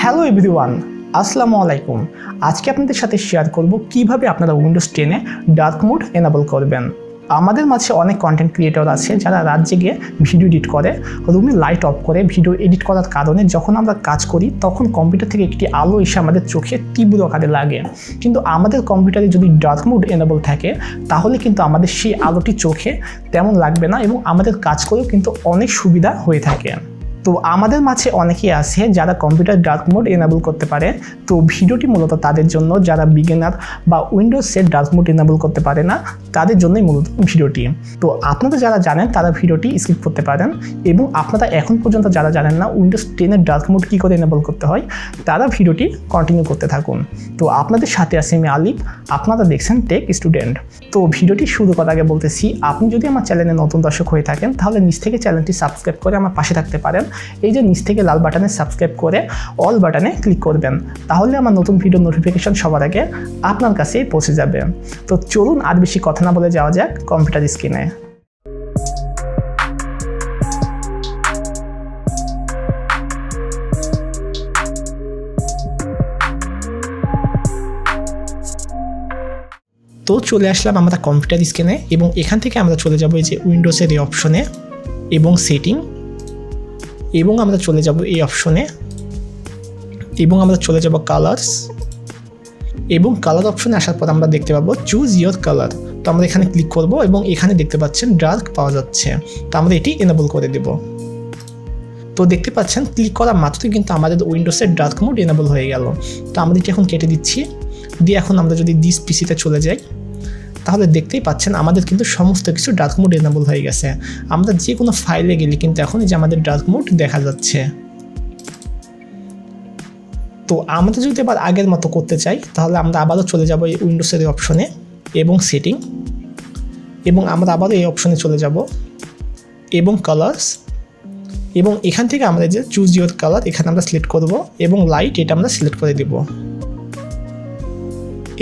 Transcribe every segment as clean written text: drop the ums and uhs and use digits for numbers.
Hello everyone, আসসালামু আলাইকুম। আজকে আপনাদের সাথে শেয়ার করব কিভাবে আপনারা Windows 10 a dark mode enable করবেন। আমাদের মাঝে অনেক কন্টেন্ট ক্রিয়েটর আছে যারা রাত জেগে ভিডিও এডিট করে, রুমে লাইট অফ করে ভিডিও এডিট করার কারণে যখন আমরা কাজ করি তখন কম্পিউটার থেকে একটি আলো এসে আমাদের চোখে তীব্র আকারে লাগে। কিন্তু আমাদের কম্পিউটারে যদি ডার্ক মোড এনেবল থাকে তাহলে কিন্তু আমাদের সেই আলোটি চোখে তেমন লাগবে না এবং আমাদের কাজ করেও কিন্তু অনেক সুবিধা হয়ে থাকে। তো আমাদের মাঝে অনেকেই আছে যারা কম্পিউটার ডার্ক মোড এনেবল করতে পারে। তো ভিডিওটি মূলত তাদের জন্য যারা বিগিনার বা উইন্ডোজের ডার্ক মোড এনেবল করতে পারে না, তাদের জন্যই মূলত ভিডিওটি। তো আপনারা যারা জানেন তারা ভিডিওটি স্কিপ করতে পারেন, এবং আপনারা এখন পর্যন্ত যারা জানেন না উইন্ডোজ 10 এর ডার্ক মোড কী করে এনেবল করতে হয় তারা ভিডিওটি কন্টিনিউ করতে থাকুন। তো আপনাদের সাথে আছে আমি আলিফ, আপনারা দেখছেন টেক স্টুডেন্ট। তো ভিডিওটি শুরু করার আগে বলতেছি, আপনি যদি আমার চ্যানেলে নতুন দর্শক হয়ে থাকেন তাহলে নিচ থেকে চ্যানেলটি সাবস্ক্রাইব করে আমার পাশে থাকতে পারেন। এই যে নিচ থেকে লাল বাটনে সাবস্ক্রাইব করে অল বাটনে ক্লিক করবেন, তাহলে আমার নতুন ভিডিও নোটিফিকেশন সবার আগে আপনার কাছেই পৌঁছে যাবে। তো চলুন আর বেশি কথা না বলে যাওয়া যাক কম্পিউটার স্ক্রিনে। তো চলে আসলাম আমরা কম্পিউটার স্ক্রিনে, এবং এখান থেকে আমরা চলে যাব এই যে উইন্ডোজের এই অপশনে এবং সেটিং, এবং আমরা চলে যাব এই অপশনে, এবং আমরা চলে যাব কালার্স, এবং কালার অপশনে আসার পর আমরা দেখতে পাবো চুজ ইয়োর কালার। তো আমরা এখানে ক্লিক করব এবং এখানে দেখতে পাচ্ছেন ডার্ক পাওয়া যাচ্ছে, তো আমরা এটি এনেবল করে দেব। তো দেখতে পাচ্ছেন ক্লিক করা মাত্রই কিন্তু আমাদের উইন্ডোজের ডার্ক মোড এনেবল হয়ে গেল। তো আমরা এটি এখন কেটে দিচ্ছি, দিয়ে এখন আমরা যদি দিস পিসিতে চলে যাই তাহলে দেখতেই পাচ্ছেন আমাদের কিন্তু সমস্ত কিছু ডার্ক মোড এনেবল হয়ে গেছে। আমরা যে কোনো ফাইলে গেলে কিন্তু এখন এই যে আমাদের ডার্ক মোড দেখা যাচ্ছে। তো আমরা যদি আবার আগের মতো করতে চাই তাহলে আমরা আবারও চলে যাব এই উইন্ডোজের এই অপশনে এবং সেটিং, এবং আমরা আবারও এই অপশনে চলে যাব এবং কালার্স, এবং এখান থেকে আমরা যে চুজ ইয়োর কালার এখানে আমরা সিলেক্ট করব এবং লাইট এটা আমরা সিলেক্ট করে দেব।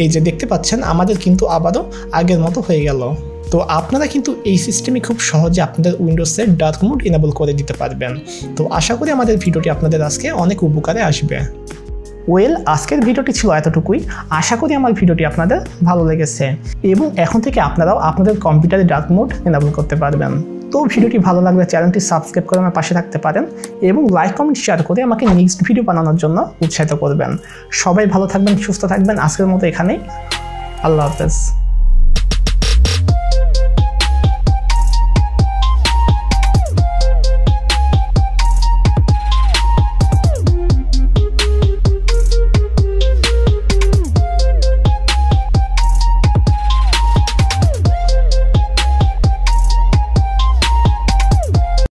এই যে দেখতে পাচ্ছেন আমাদের কিন্তু আবারও আগের মতো হয়ে গেল। তো আপনারা কিন্তু এই সিস্টেমে খুব সহজে আপনাদের উইন্ডোজের ডার্ক মোড এনেবল করে দিতে পারবেন। তো আশা করি আমাদের ভিডিওটি আপনাদের আজকে অনেক উপকারে আসবে। আজকের ভিডিওটি ছিল এতটুকুই। আশা করি আমার ভিডিওটি আপনাদের ভালো লেগেছে, এবং এখন থেকে আপনারাও আপনাদের কম্পিউটারে ডার্ক মোড এনেবল করতে পারবেন। তো ভিডিওটি ভালো লাগলে চ্যানেলটি সাবস্ক্রাইব করে আমার পাশে থাকতে পারেন, এবং লাইক কমেন্ট শেয়ার করে আমাকে নেক্সট ভিডিও বানানোর জন্য উৎসাহিত করবেন। সবাই ভালো থাকবেন, সুস্থ থাকবেন। আজকের মতো এখানেই, আল্লাহ হাফেজ।